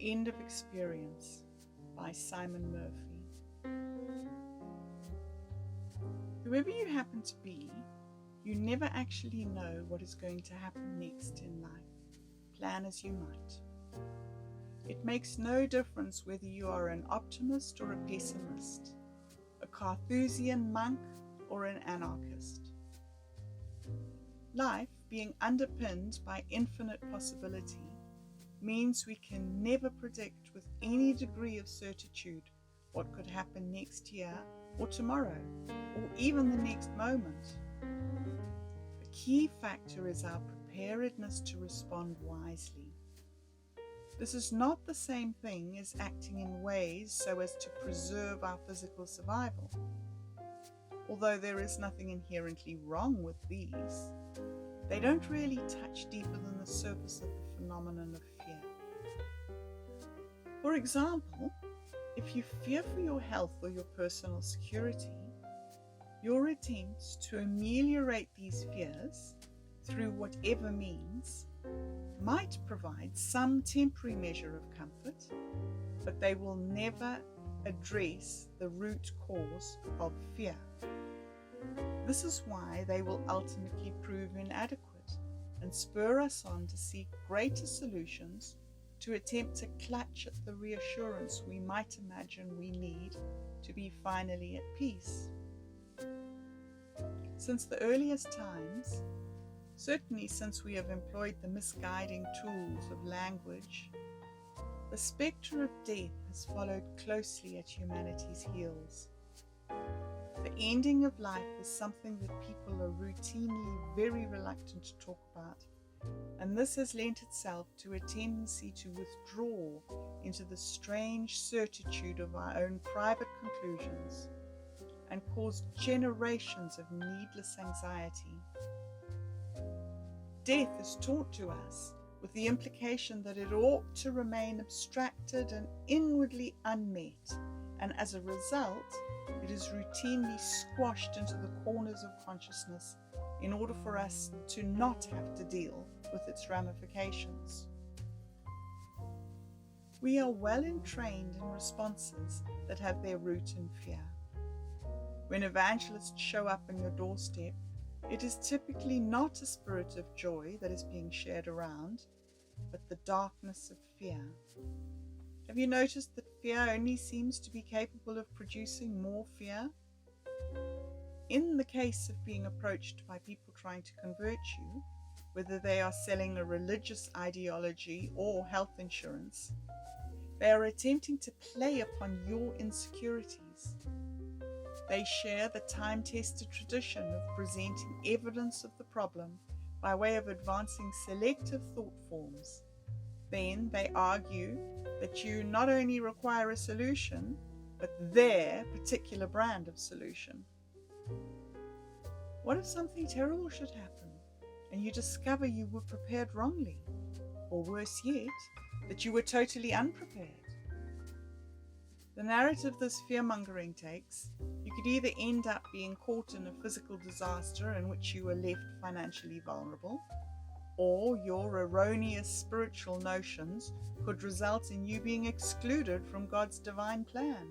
End of Experience by Simon Murphy. Whoever you happen to be, you never actually know what is going to happen next in life, plan as you might. It makes no difference whether you are an optimist or a pessimist, a Carthusian monk or an anarchist. Life, being underpinned by infinite possibility, means we can never predict with any degree of certitude what could happen next year or tomorrow or even the next moment. The key factor is our preparedness to respond wisely. This is not the same thing as acting in ways so as to preserve our physical survival. Although there is nothing inherently wrong with these, they don't really touch deeper than the surface of the phenomenon of fear. For example, if you fear for your health or your personal security, your attempts to ameliorate these fears through whatever means might provide some temporary measure of comfort, but they will never address the root cause of fear. This is why they will ultimately prove inadequate and spur us on to seek greater solutions, to attempt to clutch at the reassurance we might imagine we need to be finally at peace. Since the earliest times, certainly since we have employed the misguiding tools of language, the spectre of death has followed closely at humanity's heels. The ending of life is something that people are routinely very reluctant to talk about, and this has lent itself to a tendency to withdraw into the strange certitude of our own private conclusions and caused generations of needless anxiety. Death is taught to us with the implication that it ought to remain abstracted and inwardly unmet, and as a result, it is routinely squashed into the corners of consciousness in order for us to not have to deal with its ramifications. We are well entrained in responses that have their root in fear. When evangelists show up on your doorstep, it is typically not a spirit of joy that is being shared around, but the darkness of fear. Have you noticed that fear only seems to be capable of producing more fear? In the case of being approached by people trying to convert you, whether they are selling a religious ideology or health insurance, they are attempting to play upon your insecurities. They share the time-tested tradition of presenting evidence of the problem by way of advancing selective thought forms. Then they argue that you not only require a solution, but their particular brand of solution. What if something terrible should happen and you discover you were prepared wrongly? Or worse yet, that you were totally unprepared? The narrative this fear-mongering takes, you could either end up being caught in a physical disaster in which you were left financially vulnerable, or your erroneous spiritual notions could result in you being excluded from God's divine plan.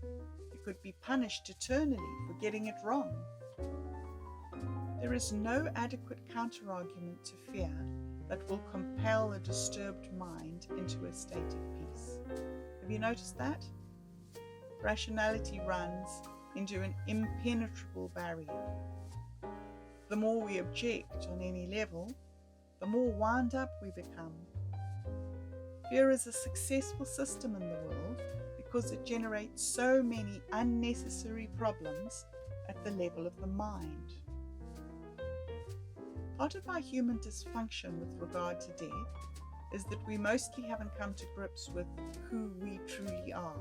You could be punished eternally for getting it wrong. There is no adequate counter-argument to fear that will compel a disturbed mind into a state of peace. Have you noticed that? Rationality runs into an impenetrable barrier. The more we object on any level, the more wound up we become. Fear is a successful system in the world because it generates so many unnecessary problems at the level of the mind. Part of our human dysfunction with regard to death is that we mostly haven't come to grips with who we truly are,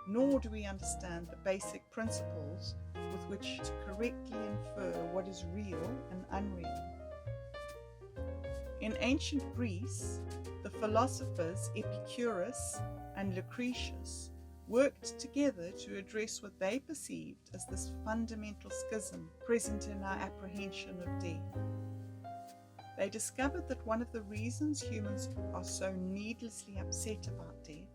nor do we understand the basic principles with which to correctly infer what is real and unreal. In ancient Greece, the philosophers Epicurus and Lucretius worked together to address what they perceived as this fundamental schism present in our apprehension of death. They discovered that one of the reasons humans are so needlessly upset about death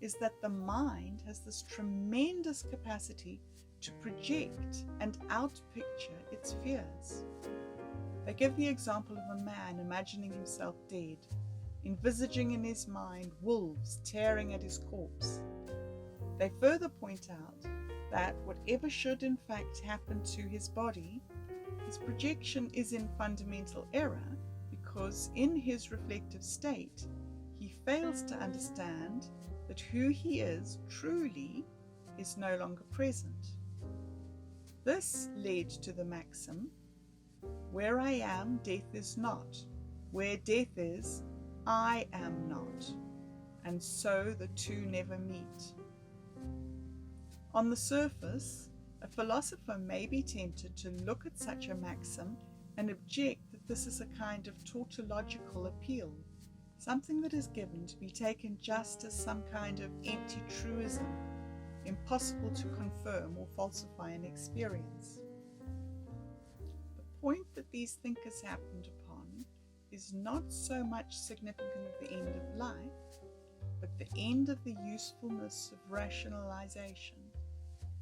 is that the mind has this tremendous capacity to project and outpicture its fears. They give the example of a man imagining himself dead, envisaging in his mind wolves tearing at his corpse. They further point out that whatever should in fact happen to his body, his projection is in fundamental error because in his reflective state, he fails to understand that who he is truly is no longer present. This led to the maxim, "Where I am, death is not. Where death is, I am not." And so the two never meet. On the surface, a philosopher may be tempted to look at such a maxim and object that this is a kind of tautological appeal, something that is given to be taken just as some kind of empty truism, impossible to confirm or falsify an experience. The point that these thinkers happened upon is not so much significant of the end of life, but the end of the usefulness of rationalization.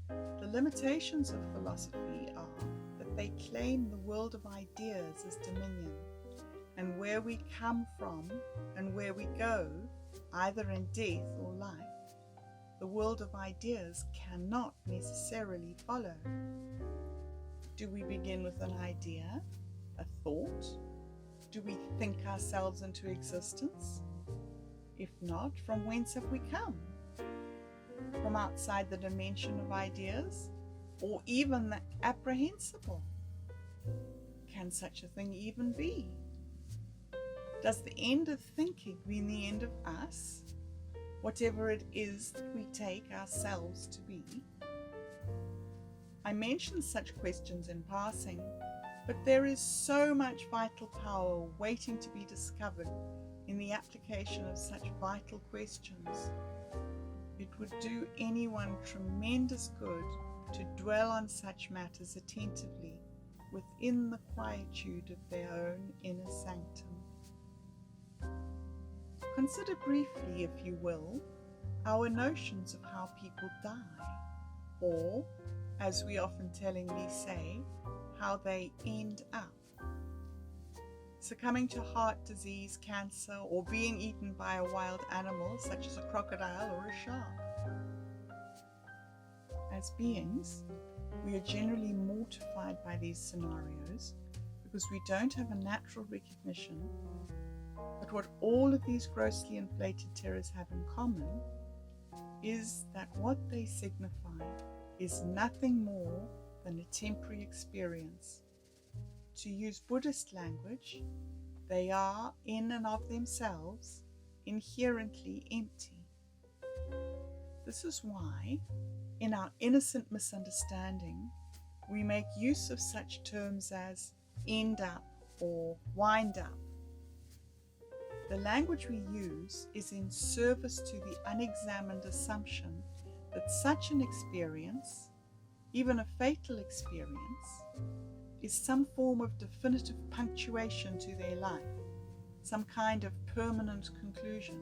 The limitations of philosophy are that they claim the world of ideas as dominion, and where we come from and where we go, either in death or life, the world of ideas cannot necessarily follow. Do we begin with an idea, a thought? Do we think ourselves into existence? If not, from whence have we come? From outside the dimension of ideas, or even the apprehensible? Can such a thing even be? Does the end of thinking mean the end of us, whatever it is that we take ourselves to be? I mention such questions in passing, but there is so much vital power waiting to be discovered in the application of such vital questions. It would do anyone tremendous good to dwell on such matters attentively within the quietude of their own inner sanctum. Consider briefly, if you will, our notions of how people die, or, as we often tellingly say, how they end up. Succumbing to heart disease, cancer, or being eaten by a wild animal such as a crocodile or a shark. As beings, we are generally mortified by these scenarios because we don't have a natural recognition that what all of these grossly inflated terrors have in common is that what they signify is nothing more than a temporary experience. To use Buddhist language, they are, in and of themselves, inherently empty. This is why, in our innocent misunderstanding, we make use of such terms as end up or wind up. The language we use is in service to the unexamined assumption that such an experience, even a fatal experience, is some form of definitive punctuation to their life, some kind of permanent conclusion.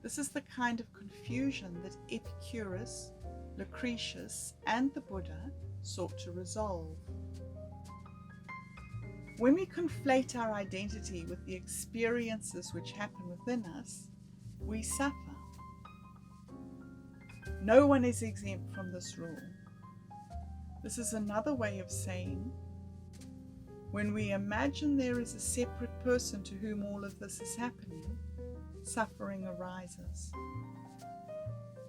This is the kind of confusion that Epicurus, Lucretius, and the Buddha sought to resolve. When we conflate our identity with the experiences which happen within us, we suffer. No one is exempt from this rule. This is another way of saying, when we imagine there is a separate person to whom all of this is happening, suffering arises.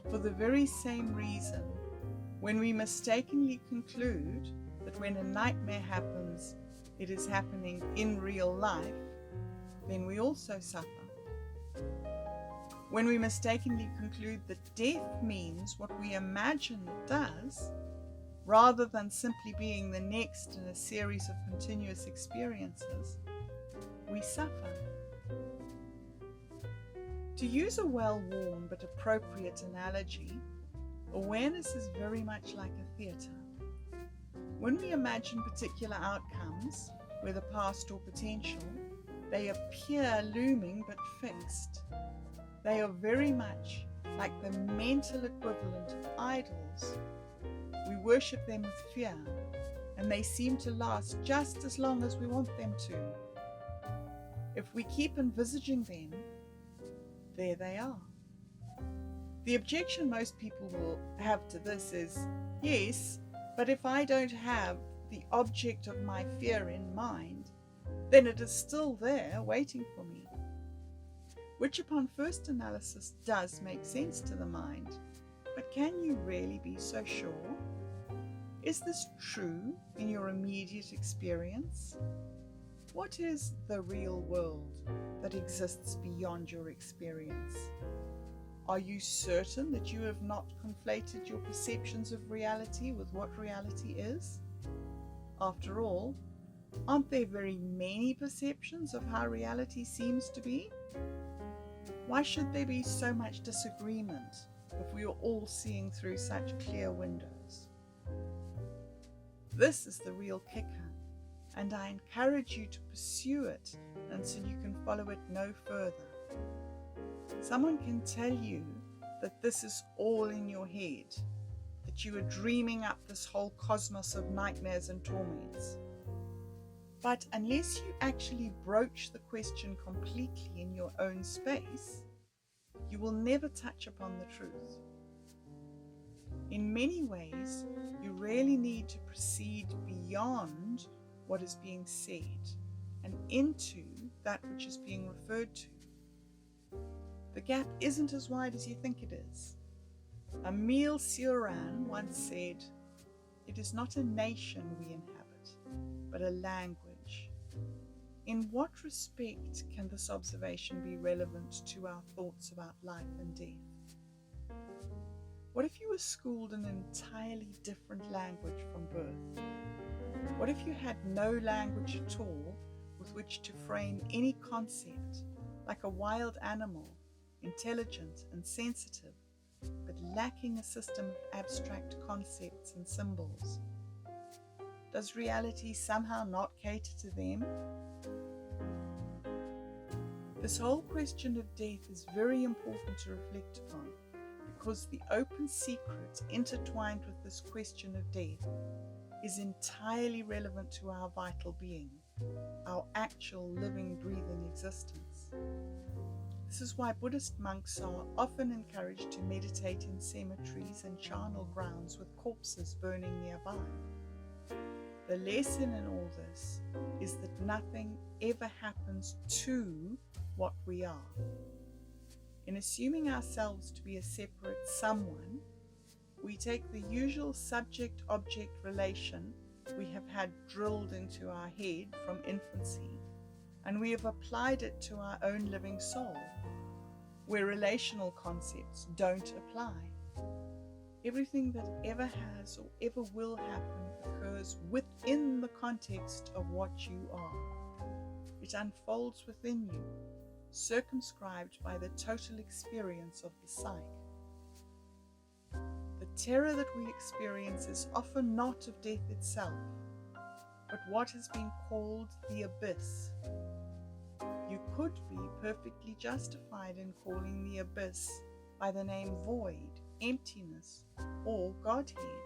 For the very same reason, when we mistakenly conclude that when a nightmare happens, it is happening in real life, then we also suffer. When we mistakenly conclude that death means what we imagine it does, rather than simply being the next in a series of continuous experiences, we suffer. To use a well-worn but appropriate analogy, awareness is very much like a theatre. When we imagine particular outcomes, whether past or potential, they appear looming but fixed. They are very much like the mental equivalent of idols. We worship them with fear, and they seem to last just as long as we want them to. If we keep envisaging them, there they are. The objection most people will have to this is, yes, but if I don't have the object of my fear in mind, then it is still there waiting for me. Which upon first analysis does make sense to the mind, but can you really be so sure? Is this true in your immediate experience? What is the real world that exists beyond your experience? Are you certain that you have not conflated your perceptions of reality with what reality is? After all, aren't there very many perceptions of how reality seems to be? Why should there be so much disagreement if we are all seeing through such clear windows? This is the real kicker, and I encourage you to pursue it until you can follow it no further. Someone can tell you that this is all in your head, that you are dreaming up this whole cosmos of nightmares and torments. But unless you actually broach the question completely in your own space, you will never touch upon the truth. In many ways, you really need to proceed beyond what is being said and into that which is being referred to. The gap isn't as wide as you think it is. Emile Cioran once said, "It is not a nation we inhabit, but a language." In what respect can this observation be relevant to our thoughts about life and death? What if you were schooled in an entirely different language from birth? What if you had no language at all with which to frame any concept, like a wild animal, intelligent and sensitive, but lacking a system of abstract concepts and symbols? Does reality somehow not cater to them? This whole question of death is very important to reflect upon, because the open secret intertwined with this question of death is entirely relevant to our vital being, our actual living, breathing existence. This is why Buddhist monks are often encouraged to meditate in cemeteries and charnel grounds with corpses burning nearby. The lesson in all this is that nothing ever happens to what we are. In assuming ourselves to be a separate someone, we take the usual subject-object relation we have had drilled into our head from infancy, and we have applied it to our own living soul, where relational concepts don't apply. Everything that ever has or ever will happen occurs within the context of what you are. It unfolds within you, circumscribed by the total experience of the psyche. The terror that we experience is often not of death itself, but what has been called the abyss. You could be perfectly justified in calling the abyss by the name void, emptiness, or Godhead.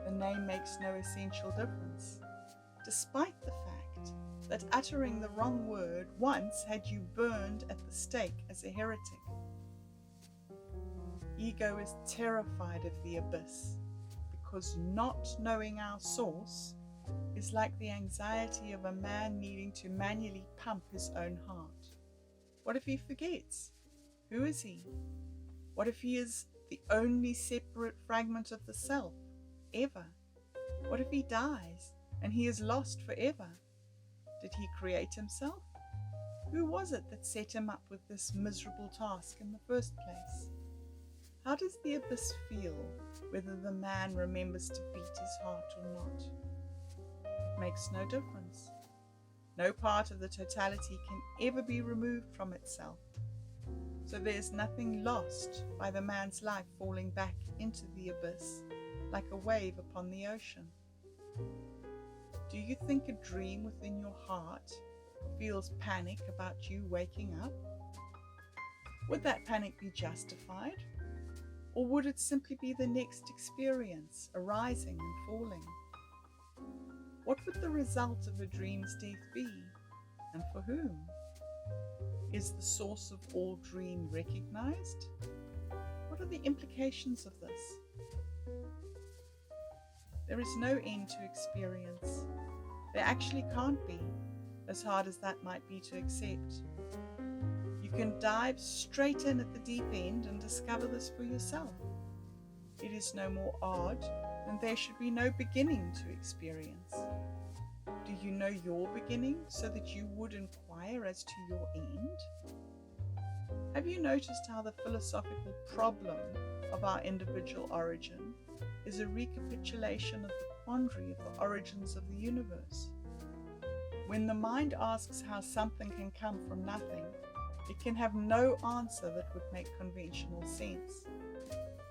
The name makes no essential difference, despite the fact that uttering the wrong word once had you burned at the stake as a heretic. Ego is terrified of the abyss, because not knowing our source is like the anxiety of a man needing to manually pump his own heart. What if he forgets? Who is he? What if he is the only separate fragment of the self, ever? What if he dies and he is lost forever? Did he create himself? Who was it that set him up with this miserable task in the first place? How does the abyss feel, whether the man remembers to beat his heart or not? It makes no difference. No part of the totality can ever be removed from itself. So there's nothing lost by the man's life falling back into the abyss like a wave upon the ocean. Do you think a dream within your heart feels panic about you waking up? Would that panic be justified? Or would it simply be the next experience, arising and falling? What would the result of a dream's death be, and for whom? Is the source of all dream recognized? What are the implications of this? There is no end to experience. There actually can't be, as hard as that might be to accept. You can dive straight in at the deep end and discover this for yourself. It is no more odd than there should be no beginning to experience. Do you know your beginning so that you would inquire as to your end? Have you noticed how the philosophical problem of our individual origin is a recapitulation of the quandary of the origins of the universe? When the mind asks how something can come from nothing, it can have no answer that would make conventional sense.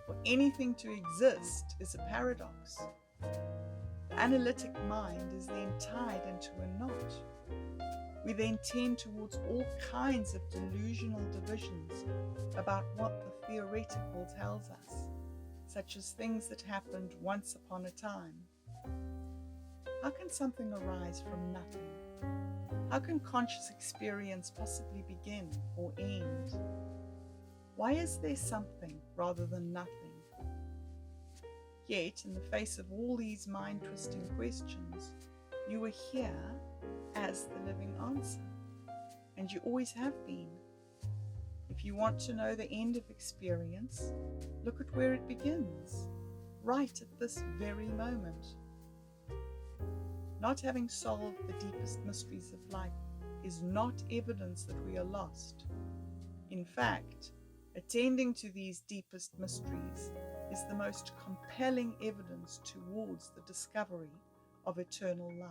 For anything to exist is a paradox. The analytic mind is then tied into a knot. We then tend towards all kinds of delusional divisions about what the theoretical tells us, such as things that happened once upon a time. How can something arise from nothing? How can conscious experience possibly begin or end? Why is there something rather than nothing? Yet, in the face of all these mind-twisting questions, you are here as the living answer, and you always have been. If you want to know the end of experience, look at where it begins, right at this very moment. Not having solved the deepest mysteries of life is not evidence that we are lost. In fact, attending to these deepest mysteries is the most compelling evidence towards the discovery of eternal life.